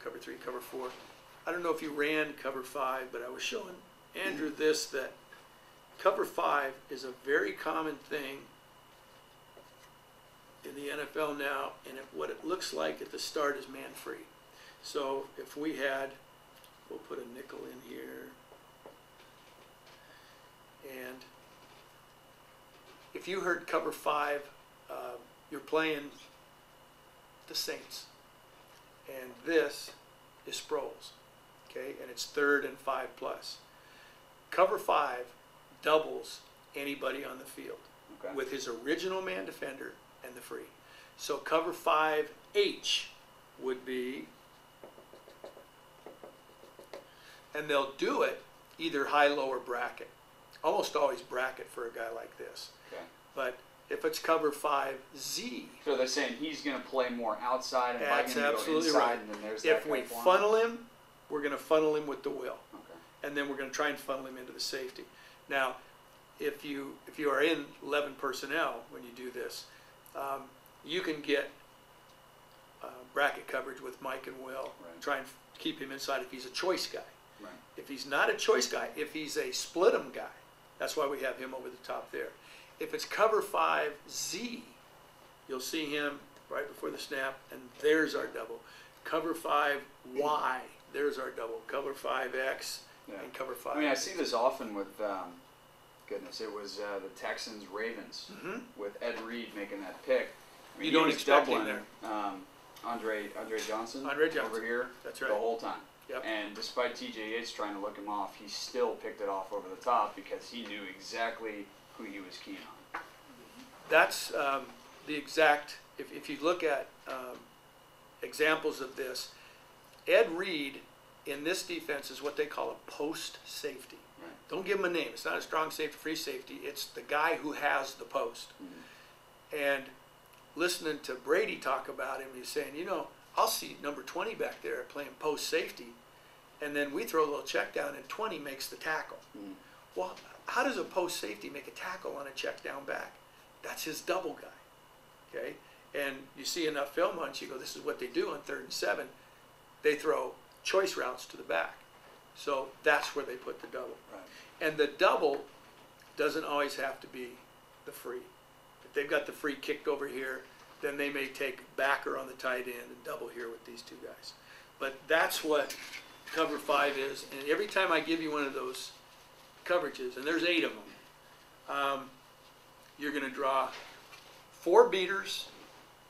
cover 3, cover 4. I don't know if you ran cover 5, but I was showing Andrew this, that cover 5 is a very common thing in the NFL now, and what it looks like at the start is man free. So if we had, we'll put a nickel in here, and if you heard cover 5, you're playing the Saints, and this is Sproles, okay, and it's 3rd and 5 plus. Cover 5 doubles anybody on the field with his original man defender and the free. So cover 5H would be, and they'll do it either high, low, or bracket. Almost always bracket for a guy like this. Okay. But if it's cover 5Z. So they're saying he's going to play more outside and that's going to go absolutely inside, right. and then there's If that we pipeline. funnel him, we're going to funnel him with the will. Okay. And then we're going to try and funnel him into the safety. Now, if you are in 11 personnel when you do this, you can get bracket coverage with Mike and Will. Right. Try and keep him inside if he's a choice guy. Right. If he's not a choice guy, if he's a split 'em guy, that's why we have him over the top there. If it's cover 5Z, you'll see him right before the snap, and there's our double. Cover 5Y, there's our double. Cover 5X, and cover 5. I mean, I see this often with, goodness, it was the Texans-Ravens with Ed Reed making that pick. I mean, You don't he was expect him doubling, there. Andre Johnson, Andre Johnson over here That's right. the whole time. Yep. And despite TJ Yates trying to look him off, he still picked it off over the top because he knew exactly who he was keen on. That's the exact, if you look at examples of this, Ed Reed in this defense is what they call a post safety. Right. Don't give him a name. It's not a strong safety, free safety. It's the guy who has the post. And listening to Brady talk about him, he's saying, you know, I'll see number 20 back there playing post safety, and then we throw a little check down and 20 makes the tackle. Well, how does a post safety make a tackle on a check down back? That's his double guy, okay? And you see enough film on it, you go, this is what they do on 3rd and 7. They throw choice routes to the back. So that's where they put the double. Right. And the double doesn't always have to be the free. If they've got the free kicked over here, then they may take backer on the tight end and double here with these two guys. But that's what cover 5 is. And every time I give you one of those coverages, and there's 8 of them, you're going to draw 4 beaters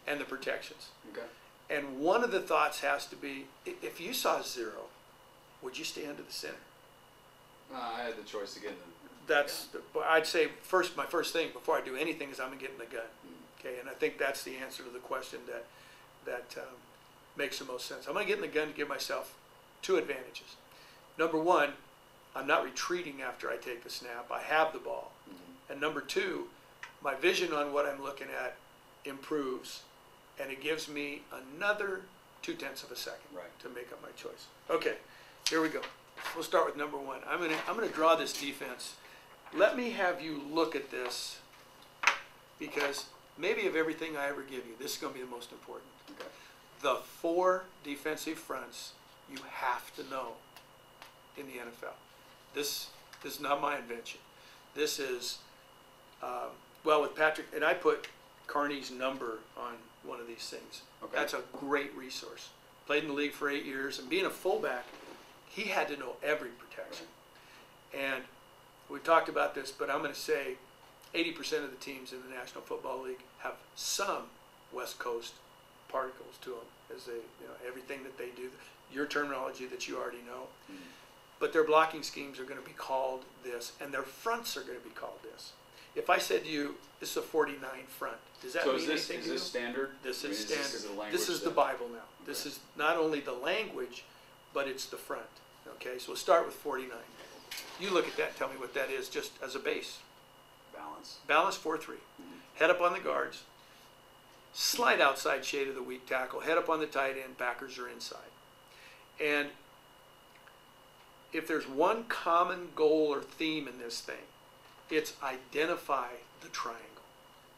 and the protections. Okay. And one of the thoughts has to be, if you saw 0, would you stand to the center? I had the choice to get in That's, I'd say my first thing before I do anything is I'm going to get in the gun. Okay, and I think that's the answer to the question that makes the most sense. I'm going to get in the gun to give myself 2 advantages. Number 1, I'm not retreating after I take the snap. I have the ball. And number 2, my vision on what I'm looking at improves, and it gives me another 0.2 of a second to make up my choice. Okay, here we go. We'll start with number 1. I'm gonna draw this defense. Let me have you look at this, because maybe of everything I ever give you, this is going to be the most important. Okay. The 4 defensive fronts you have to know in the NFL. This is not my invention. This is, well, with Patrick, and I put Carney's number on one of these things. Okay. That's a great resource. Played in the league for 8 years, and being a fullback, he had to know every protection. And we talked about this, but I'm going to say 80% of the teams in the National Football League have some West Coast particles to them, as they, everything that they do, your terminology that you already know. But their blocking schemes are going to be called this, and their fronts are going to be called this. If I said to you, this is a 49 front, does that mean anything to you? Is this standard? This is standard. This This is the Bible now. This is not only the language, but it's the front. Okay, so we'll start with 49. You look at that and tell me what that is just as a base. Balance. Balance 4-3. Head up on the guards. Slight outside shade of the weak tackle. Head up on the tight end. Backers are inside. And if there's one common goal or theme in this thing, it's identify the triangle.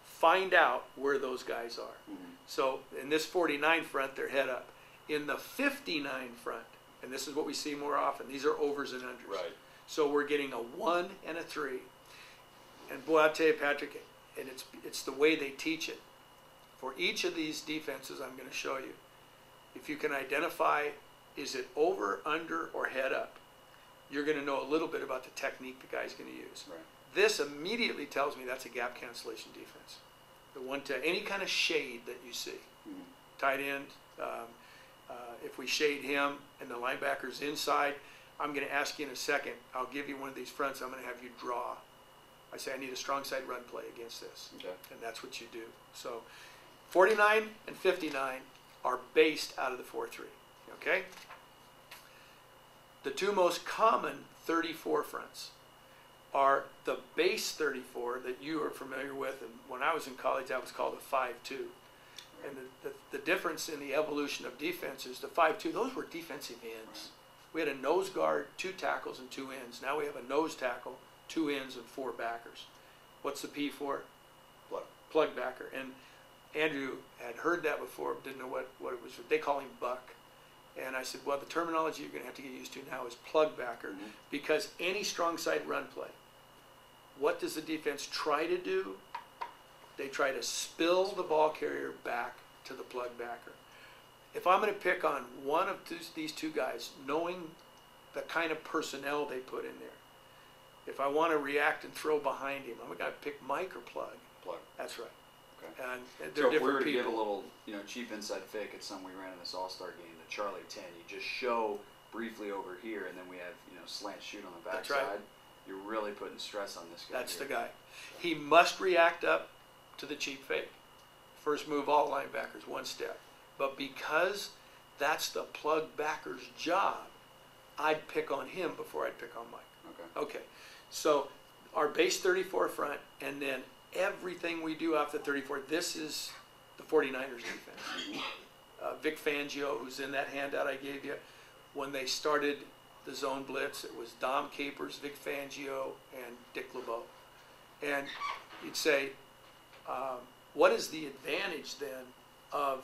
Find out where those guys are. So in this 49 front, they're head up. In the 59 front, and this is what we see more often, these are overs and unders. Right. So we're getting a 1 and a 3. And boy, I'll tell you, Patrick, and it's the way they teach it. For each of these defenses I'm going to show you, if you can identify, is it over, under, or head up, you're going to know a little bit about the technique the guy's going to use. Right. This immediately tells me that's a gap cancellation defense. The one to any kind of shade that you see, tight end. If we shade him and the linebacker's inside, I'm going to ask you in a second. I'll give you one of these fronts. I'm going to have you draw. I say I need a strong side run play against this, and that's what you do. So 49 and 59 are based out of the 4-3. Okay. The two most common 34 fronts are the base 34 that you are familiar with, and when I was in college that was called a 5-2. And the difference in the evolution of defense is the 5-2, those were defensive ends. We had a nose guard, 2 tackles, and 2 ends. Now we have a nose tackle, 2 ends, and 4 backers. What's the P for? Plug. Plug backer. And Andrew had heard that before, didn't know what it was. They call him buck. And I said, well, the terminology you're going to have to get used to now is plug backer, because any strong side run play, what does the defense try to do? They try to spill the ball carrier back to the plug backer. If I'm going to pick on one of these two guys, knowing the kind of personnel they put in there, if I want to react and throw behind him, I'm going to pick Mike or Plug. Plug. That's right. Okay. And So they're if we were different to give a people. little, cheap inside fake at some we ran in this All-Star game, the Charlie 10, you just show briefly over here, and then we have, slant shoot on the That's backside. right. You're really putting stress on this guy. That's here. the guy. He must react up to the cheap fake. First move, all linebackers, 1 step. But because that's the plug backer's job, I'd pick on him before I'd pick on Mike. Okay. Okay, so our base 34 front, and then everything we do off the 34, this is the 49ers defense. Vic Fangio, who's in that handout I gave you, when they started the zone blitz, it was Dom Capers, Vic Fangio, and Dick LeBeau. And you'd say, what is the advantage then of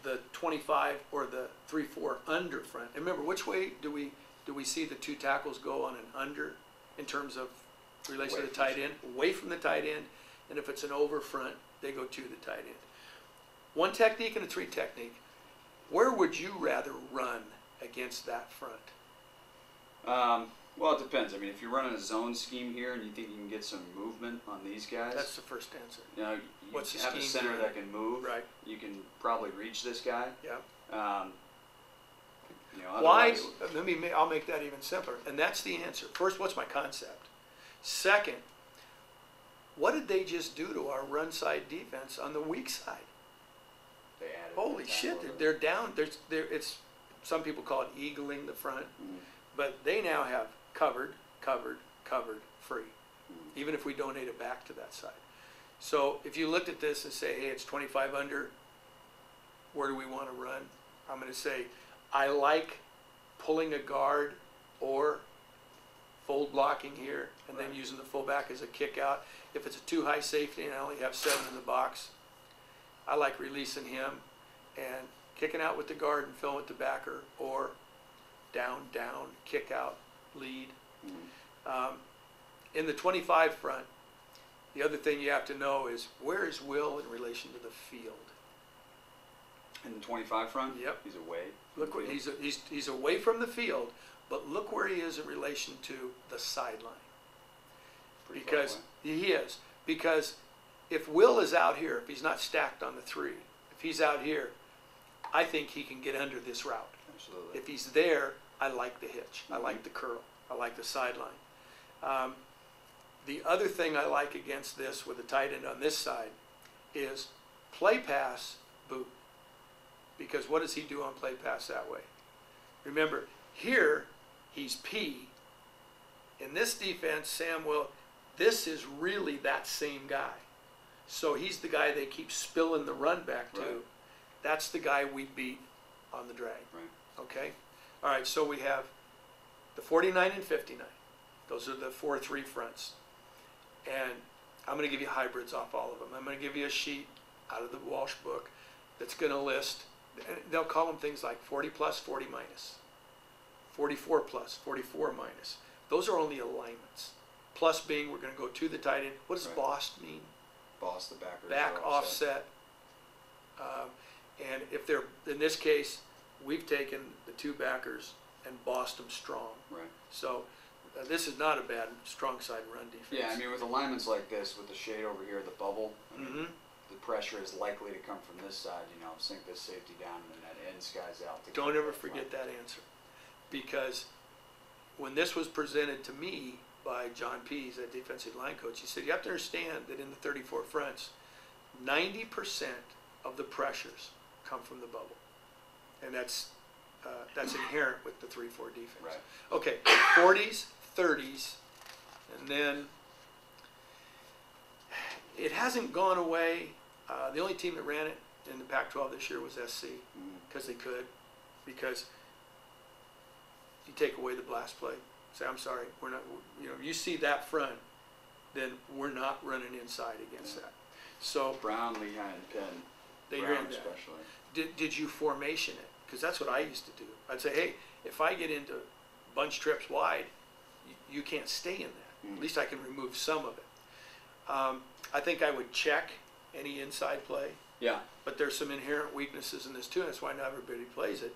the 25 or the 3-4 under front? And remember, which way do we see the 2 tackles go on an under in terms of relation to the tight end? Away from the tight end, and if it's an over front, they go to the tight end. 1 technique and a 3 technique. Where would you rather run against that front? Well, it depends. I mean, if you're running a zone scheme here and you think you can get some movement on these guys, That's the first answer. you What's the have a scheme center doing? that can move. Right. You can probably reach this guy. Yeah. Why? Otherwise- I'll make that even simpler. And that's the answer. First, what's my concept? Second, what did they just do to our run side defense on the weak side? They added Holy shit, they're down. It's some people call it eagling the front, but they now have covered, free, even if we donate it back to that side. So if you looked at this and say, hey, it's 25 under, where do we want to run? I'm going to say, I like pulling a guard or fold blocking here and then using the fullback as a kick out. If it's a too high safety and I only have 7 in the box, I like releasing him and kicking out with the guard and filling with the backer, or down, kick out, lead. In the 25 front, the other thing you have to know is, where is Will in relation to the field? In the 25 front? Yep. He's away. Look where he's away from the field, but look where he is in relation to the sideline. Pretty far Because away. he is. Because if Will is out here, if he's not stacked on the 3, if he's out here, I think he can get under this route. Absolutely. If he's there, I like the hitch. I like the curl. I like the sideline. The other thing I like against this with the tight end on this side is play pass boot. Because what does he do on play pass that way? Remember, here he's P. In this defense, Sam Will, this is really that same guy. So he's the guy they keep spilling the run back to. Right. That's the guy we beat on the drag. Right. Okay? All right, so we have the 49 and 59. Those are the 4-3 fronts. And I'm going to give you hybrids off all of them. I'm going to give you a sheet out of the Walsh book that's going to list they'll call them things like 40 plus, 40 minus, 44 plus, 44 minus. Those are only alignments. Plus being we're going to go to the tight end. What does Right. bossed mean? Boss the backers. Back are offset. And if they're, in this case, we've taken the two backers and bossed them strong. Right. So this is not a bad strong side run defense. Yeah, I mean, with alignments like this, with the shade over here, the bubble, I mean, the pressure is likely to come from this side, you know, sink this safety down and then that end skies out. To Don't keep ever that front. forget that answer. Because when this was presented to me by John Pease, that defensive line coach, he said, you have to understand that in the 34 fronts, 90% of the pressures come from the bubble. And that's inherent with the 3-4 defense. Right. Okay, 40s, 30s, and then it hasn't gone away. The only team that ran it in the Pac-12 this year was SC, because they could, because you take away the blast play. Say, I'm sorry, we're not, you know, you see that front, then we're not running inside against that. So Brown, Lehigh, and Penn. they Brown ran that. especially. Did you formation it? Because that's what I used to do. I'd say, hey, if I get into bunch trips wide, you can't stay in that. At least I can remove some of it. I think I would check any inside play, Yeah. but there's some inherent weaknesses in this too, and that's why not everybody plays it,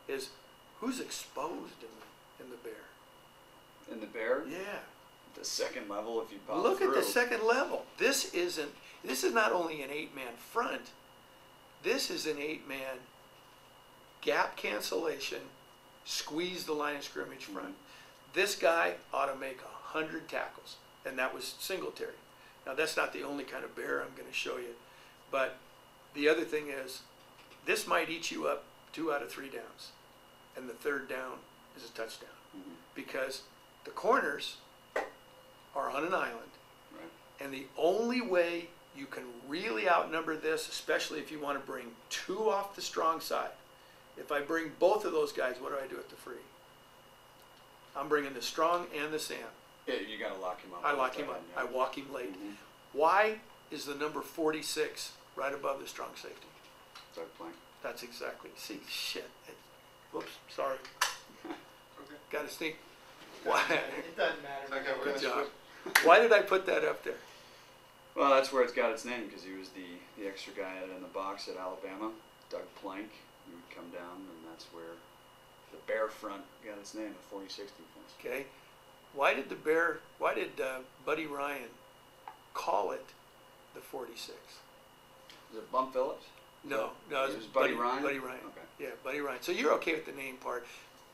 is who's exposed in the bear? In the bear, Yeah. the second level, if you pop Look through. at the second level. This is not only an 8-man front, this is an 8-man gap cancellation, squeeze the line of scrimmage front. This guy ought to make 100 tackles, and that was Singletary. Now that's not the only kind of bear I'm going to show you, but the other thing is, this might eat you up 2 out of 3 downs, and the 3rd down is a touchdown, because the corners are on an island, Right. and the only way you can really outnumber this, especially if you want to bring 2 off the strong side, if I bring both of those guys, what do I do at the free? I'm bringing the strong and the Sam. Yeah, you got to lock him up. I lock him up. I walk him late. Why is the number 46 right above the strong safety? Doug Plank. That's exactly. See, shit. Whoops, sorry. Okay. Got to sneak. Why? It doesn't matter. Okay, we're Good gonna job. Why did I put that up there? Well, that's where it's got its name, because he was the extra guy out in the box at Alabama, Doug Plank. He would come down, and that's where the bear front got its name, the 46 defense. Okay. Why did Buddy Ryan call it the 46? Was it Bump Phillips? No, It was Buddy Ryan? Buddy Ryan. Okay. Yeah, Buddy Ryan. So you're okay with the name part.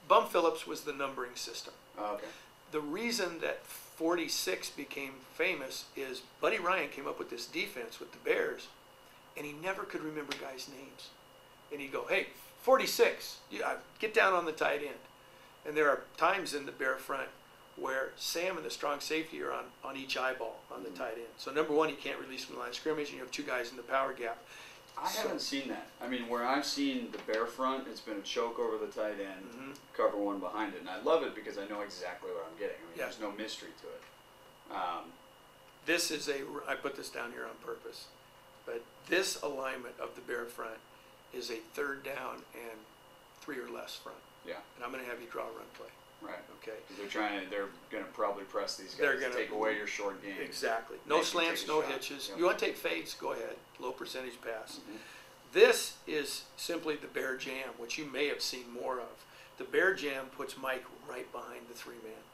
Bum Phillips was the numbering system. Oh, okay. The reason that 46 became famous is Buddy Ryan came up with this defense with the Bears, and he never could remember guys' names. And he'd go, hey, 46, get down on the tight end. And there are times in the Bear front where Sam and the strong safety are on each eyeball on the tight end. So number one, you can't release from the line of scrimmage, and you have 2 guys in the power gap. I haven't seen that. I mean, where I've seen the bear front, it's been a choke over the tight end, cover one behind it, and I love it because I know exactly what I'm getting. I mean, Yeah. there's no mystery to it. This is I put this down here on purpose, but this alignment of the Bear front is a 3rd down and 3 or less front. Yeah. And I'm going to have you draw a run play. Right. Okay. They're going to probably press these They're guys to gonna- take away your short game. Exactly. Make No you slants, take a no shot. hitches. Yep. You want to take fades? Go ahead. Low percentage pass. Mhm. This is simply the Bear Jam, which you may have seen more of. The Bear Jam puts Mike right behind the 3-man,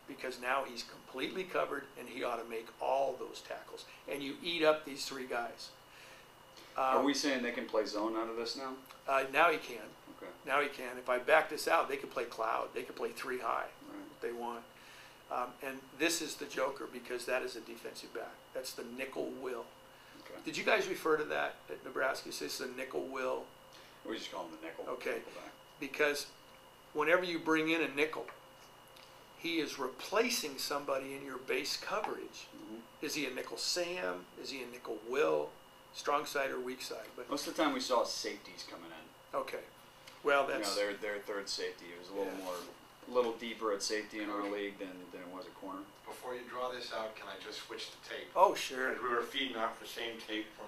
because now he's completely covered and he ought to make all those tackles. And you eat up these 3 guys. Are we saying they can play zone out of this now? Now he can. Okay. Now he can. If I back this out, they could play cloud. They could play 3 high if they want. And this is the joker, because that is a defensive back. That's the nickel will. Okay. Did you guys refer to that at Nebraska? This is the nickel will, We just call him the nickel. Okay. Nickel back. because whenever you bring in a nickel, he is replacing somebody in your base coverage. Is he a nickel Sam? Is he a nickel Will? Strong side or weak side? But Most of the time we saw safeties coming in. okay, well that's You know, their 3rd safety. It was a little Yeah. more, a little deeper at safety in our league than it was at corner. Before you draw this out, can I just switch the tape? oh sure. As we were feeding off the same tape from